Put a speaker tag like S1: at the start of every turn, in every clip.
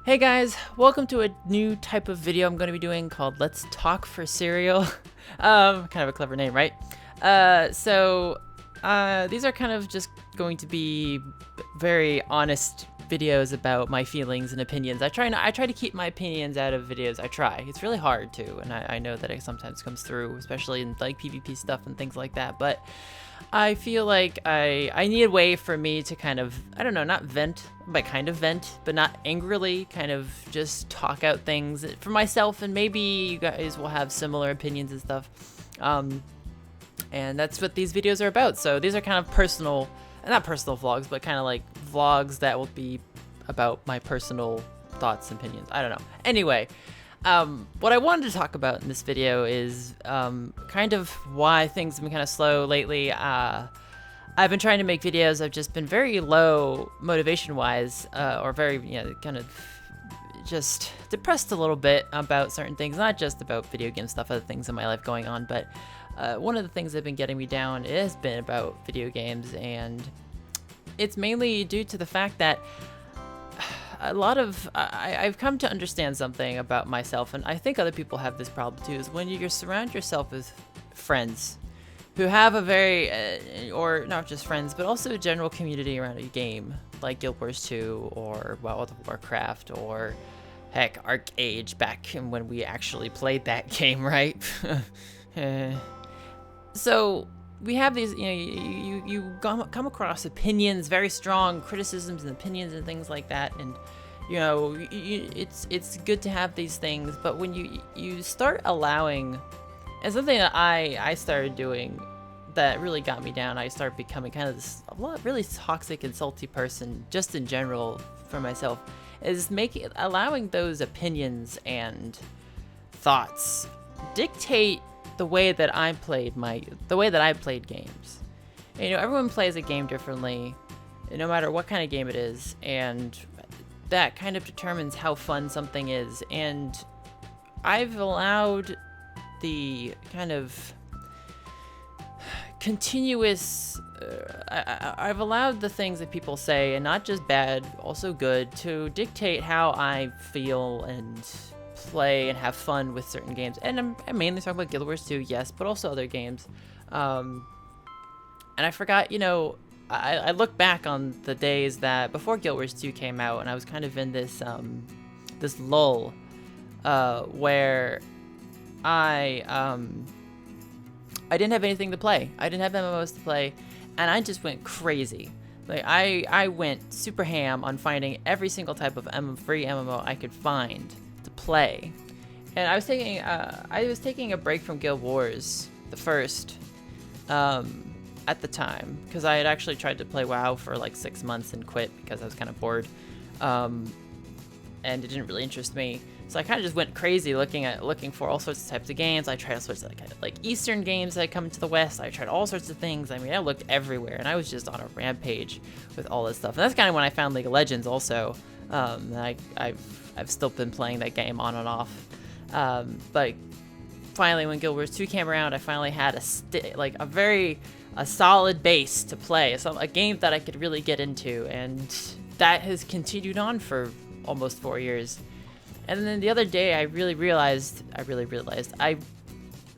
S1: Hey guys, welcome to a new type of video I'm going to be doing called Let's Talk for Cereal. Kind of a clever name, right? These are kind of just going to be very honest videos about my feelings and opinions. I try to keep my opinions out of videos. I try. It's really hard to, and I know that it sometimes comes through, especially in like PvP stuff and things like that, but I feel like I need a way for me to kind of, I don't know, not vent, but kind of vent, but not angrily, kind of just talk out things for myself, and maybe you guys will have similar opinions and stuff. And that's what these videos are about. So these are kind of personal, not personal vlogs, but kind of like vlogs that will be about my personal thoughts and opinions. I don't know. Anyway, what I wanted to talk about in this video is kind of why things have been kind of slow lately. I've been trying to make videos. I've just been very low motivation-wise, or very, kind of just depressed a little bit about certain things. Not just about video game stuff, other things in my life going on, but one of the things that have been getting me down has been about video games, and it's mainly due to the fact that I've come to understand something about myself, and I think other people have this problem too, is when you surround yourself with friends who have a very, or not just friends, but also a general community around a game, like Guild Wars 2, or World of Warcraft, or heck, Arcade, back when we actually played that game, right? So we have these, you come across opinions, very strong criticisms and opinions and things like that, and it's good to have these things, but when you start allowing, and something that I started doing that really got me down, I started becoming kind of this really toxic and salty person, just in general for myself, is allowing those opinions and thoughts dictate the way that I played games. Everyone plays a game differently, no matter what kind of game it is, and that kind of determines how fun something is. And I've allowed the kind of continuous, I've allowed the things that people say, and not just bad, also good, to dictate how I feel and play and have fun with certain games. And I'm mainly talking about Guild Wars 2, yes, but also other games. And I forgot, I look back on the days that before Guild Wars 2 came out, and I was kind of in this this lull where I didn't have anything to play. I didn't have MMOs to play, and I just went crazy. Like I went super ham on finding every single type of free MMO I could find to play. And I was taking a break from Guild Wars, the first, at the time, because I had actually tried to play WoW for like 6 months and quit because I was kind of bored, and it didn't really interest me. So I kind of just went crazy looking for all sorts of types of games. I tried all sorts of like Eastern games that had come to the West. I tried all sorts of things. I mean, I looked everywhere, and I was just on a rampage with all this stuff. And that's kind of when I found League of Legends also. I've still been playing that game on and off. But finally, when Guild Wars 2 came around, I finally had a solid base to play, a game that I could really get into, and that has continued on for almost 4 years. And then the other day,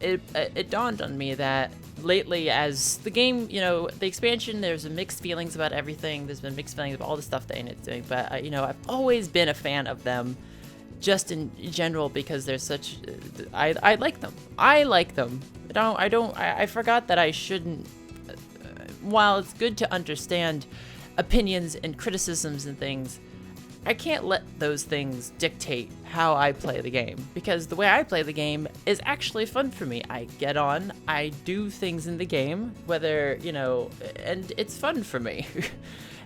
S1: it dawned on me that lately, as the game, the expansion, there's mixed feelings about everything. There's been mixed feelings about all the stuff that it's doing, but I've always been a fan of them, just in general, because they're such. I like them. I forgot that I shouldn't. While it's good to understand opinions and criticisms and things, I can't let those things dictate how I play the game, because the way I play the game is actually fun for me. I get on, I do things in the game, and it's fun for me.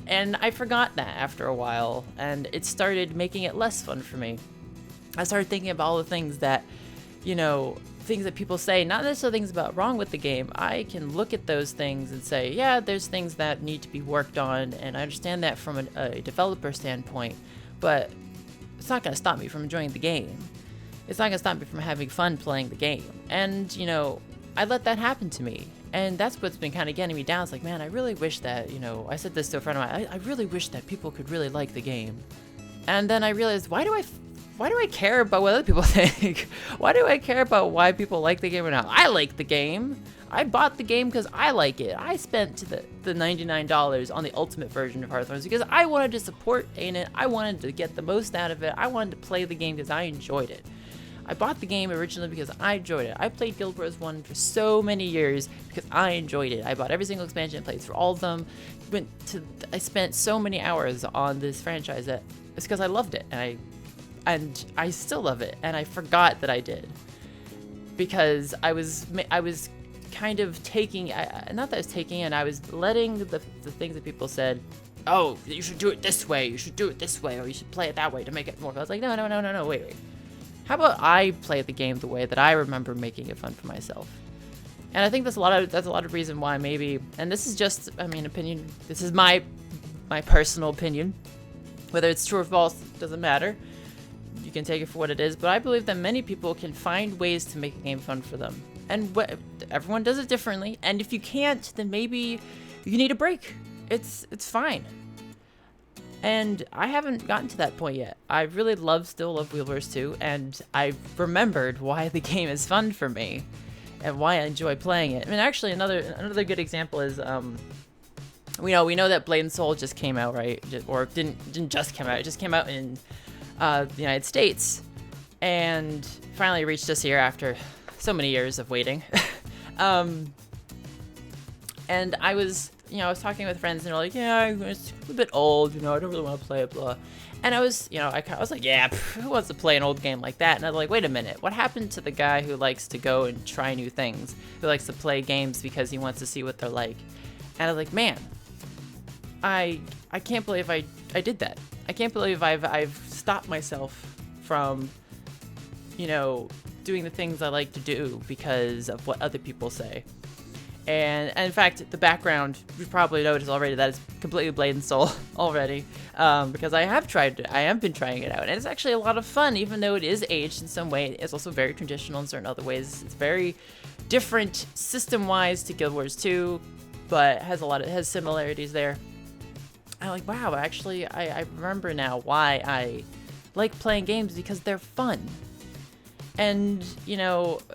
S1: And I forgot that after a while, and it started making it less fun for me. I started thinking about all the things that, things that people say, not necessarily things about wrong with the game. I can look at those things and say, yeah, there's things that need to be worked on, and I understand that from a developer standpoint, but it's not going to stop me from enjoying the game. It's not going to stop me from having fun playing the game. And, I let that happen to me. And that's what's been kind of getting me down. It's like, man, I really wish that, I said this to a friend of mine, I really wish that people could really like the game. And then I realized, why do I care about what other people think? Why do I care about why people like the game or not? I like the game. I bought the game because I like it. I spent the $99 on the ultimate version of Hearthstone because I wanted to support Ain't. I wanted to get the most out of it. I wanted to play the game because I enjoyed it. I bought the game originally because I enjoyed it. I played Guild Wars 1 for so many years because I enjoyed it. I bought every single expansion and played through all of them. I spent so many hours on this franchise that it's because I loved it, and I still love it, and I forgot that I did because I was kind of taking, not that I was taking, and I was letting the things that people said, oh, you should do it this way, you should do it this way, or you should play it that way to make it more fun. I was like, no, wait. How about I play the game the way that I remember making it fun for myself? And I think that's a lot of reason why maybe, and this is just, opinion. This is my personal opinion. Whether it's true or false, doesn't matter. You can take it for what it is, but I believe that many people can find ways to make a game fun for them. And everyone does it differently, and if you can't, then maybe you need a break. It's fine. And I haven't gotten to that point yet. I really still love Guild Wars 2, and I've remembered why the game is fun for me and why I enjoy playing it. I mean, actually, another good example is we know that Blade and Soul just came out, right? Or didn't just come out. It just came out in the United States, and finally reached us here after so many years of waiting. And I was talking with friends, and they're like, yeah, it's a bit old, I don't really want to play it, blah. And I was like, yeah, who wants to play an old game like that? And I was like, wait a minute, what happened to the guy who likes to go and try new things, who likes to play games because he wants to see what they're like? And I was like, man, I can't believe I did that. I can't believe I've stopped myself from, doing the things I like to do because of what other people say. And in fact, the background, you probably noticed already that it's completely Blade and Soul already, because I have been trying it out, and it's actually a lot of fun, even though it is aged in some way. It's also very traditional in certain other ways. It's very different system-wise to Guild Wars 2, but it has similarities there. I'm like, wow, actually, I remember now why I like playing games, because they're fun. And,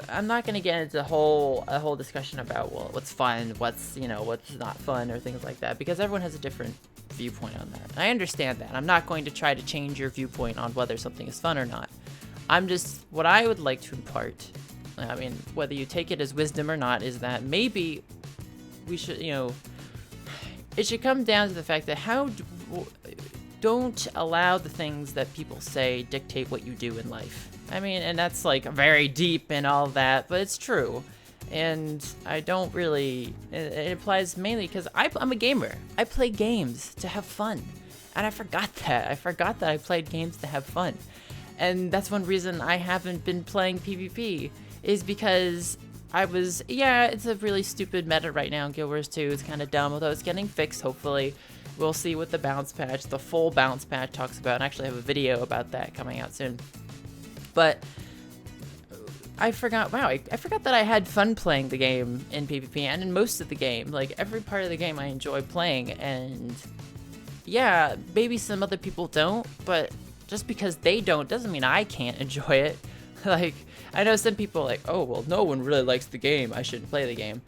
S1: I'm not going to get into a whole discussion about, well, what's fun, what's not fun, or things like that, because everyone has a different viewpoint on that. And I understand that. I'm not going to try to change your viewpoint on whether something is fun or not. What I would like to impart, whether you take it as wisdom or not, is that maybe we should, it should come down to the fact that don't allow the things that people say dictate what you do in life. And that's like very deep and all that, but it's true. And I don't really, it applies mainly because I'm a gamer. I play games to have fun. And I forgot that. I played games to have fun. And that's one reason I haven't been playing PvP, is because it's a really stupid meta right now in Guild Wars 2. It's kind of dumb, although it's getting fixed, hopefully. We'll see what the bounce patch, the full bounce patch, talks about. And I actually have a video about that coming out soon. But I forgot that I had fun playing the game in PvP and in most of the game. Like, every part of the game I enjoy playing, and yeah, maybe some other people don't, but just because they don't doesn't mean I can't enjoy it. Like, I know some people are like, oh, well, no one really likes the game, I shouldn't play the game.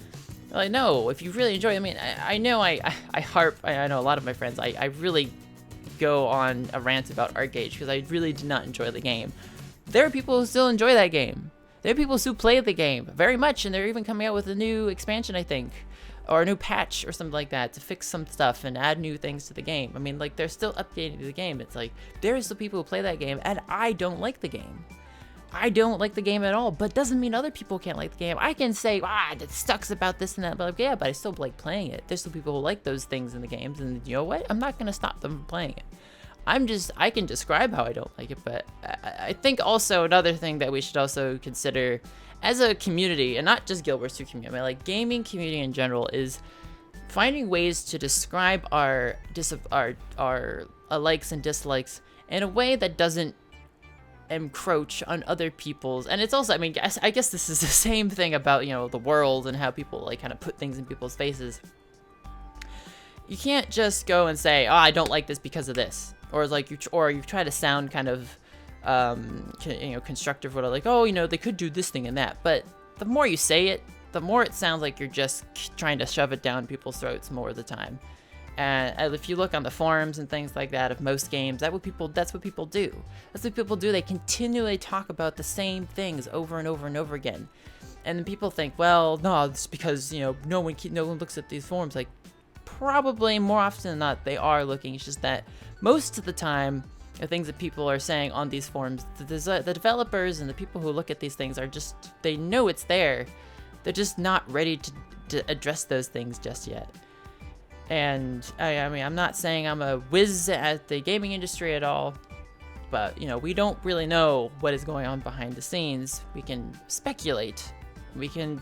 S1: Like, no, if you really enjoy it, I know I know a lot of my friends, I really go on a rant about Arcade because I really did not enjoy the game. There are people who still enjoy that game. There are people who play the game very much, and they're even coming out with a new expansion, I think, or a new patch or something like that to fix some stuff and add new things to the game. They're still updating the game. It's like, there's the people who play that game, and I don't like the game. I don't like the game at all, but doesn't mean other people can't like the game. I can say, it sucks about this and that, but yeah, but I still like playing it. There's still people who like those things in the games, and you know what? I'm not going to stop them from playing it. I can describe how I don't like it, but I think also another thing that we should also consider as a community, and not just Guild Wars 2 community, like gaming community in general, is finding ways to describe our likes and dislikes in a way that doesn't encroach on other people's. And it's also, I guess this is the same thing about, the world and how people like kind of put things in people's faces. You can't just go and say, I don't like this because of this. or like you try to sound kind of constructive, or like, oh, they could do this thing and that, but the more you say it, the more it sounds like you're just trying to shove it down people's throats more of the time. And if you look on the forums and things like that of most games, that's what people do. That's what people do. They continually talk about the same things over and over and over again. And then people think, well, no, it's because, no one looks at these forums. Like, probably more often than not, they are looking. It's just that most of the time, the things that people are saying on these forums, the developers and the people who look at these things are just, they know it's there. They're just not ready to address those things just yet. And I mean, I'm not saying I'm a whiz at the gaming industry at all, but we don't really know what is going on behind the scenes. We can speculate. We can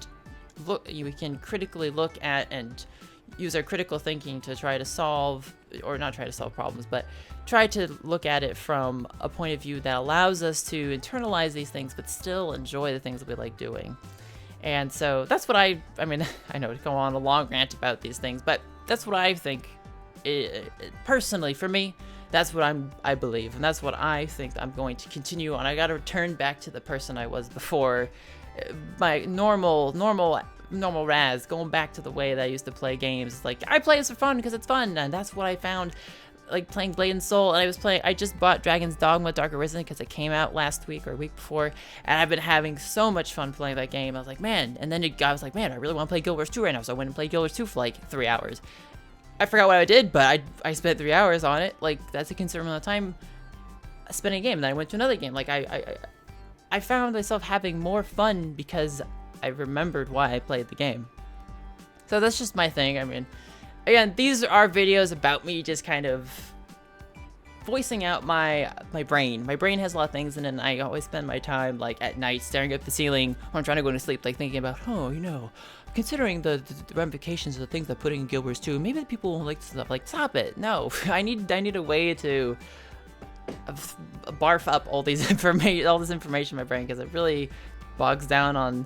S1: critically look at and use our critical thinking to try to solve, or not try to solve problems, but try to look at it from a point of view that allows us to internalize these things, but still enjoy the things that we like doing. And so that's what I mean, I know to go on a long rant about these things, but that's what I think. Personally, for me, that's what I believe, and that's what I think I'm going to continue on. I got to return back to the person I was before, my normal Raz, going back to the way that I used to play games. Like, I play this for fun because it's fun, and that's what I found. Like playing Blade and Soul, and I just bought Dragon's Dogma Dark Arisen because it came out last week or a week before, and I've been having so much fun playing that game. I was like, man, and then I was like, man, I really want to play Guild Wars 2 right now, so I went and played Guild Wars 2 for like 3 hours. I forgot what I did, but I spent 3 hours on it. Like, that's a considerable amount of time spending a game. And then I went to another game. Like, I found myself having more fun because I remembered why I played the game. So that's just my thing. I mean, again, these are videos about me just kind of voicing out my brain. My brain has a lot of things in it, and I always spend my time, like, at night staring at the ceiling when I'm trying to go to sleep, like, thinking about, considering the ramifications of the things I'm putting in Guild Wars 2, maybe the people won't like this stuff. Like, stop it. No, I need a way to barf up all this information in my brain, because it really bogs down on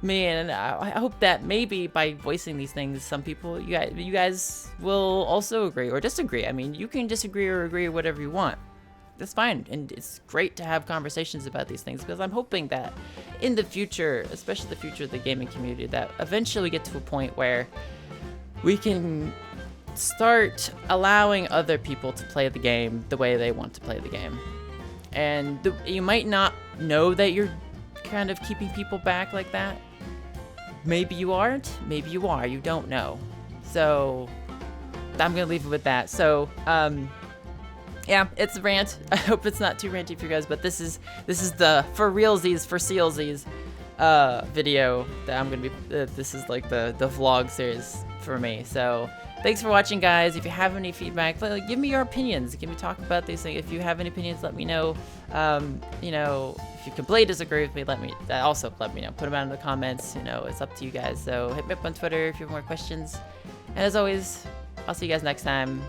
S1: me. And I hope that maybe by voicing these things, some people, you guys will also agree or disagree. I mean, you can disagree or agree or whatever you want. That's fine, and it's great to have conversations about these things, because I'm hoping that in the future, especially the future of the gaming community, that eventually we get to a point where we can start allowing other people to play the game the way they want to play the game. And you might not know that you're kind of keeping people back like that. Maybe you aren't, maybe you are, you don't know. So I'm gonna leave it with that. So yeah, it's a rant. I hope it's not too ranty for you guys, but this is the for sealsies video that I'm gonna be. This is like the vlog series for me. So thanks for watching, guys. If you have any feedback, give me your opinions. Give me talk about these things. If you have any opinions, let me know. If you completely disagree with me, let me know. Put them out in the comments. It's up to you guys. So hit me up on Twitter if you have more questions. And as always, I'll see you guys next time.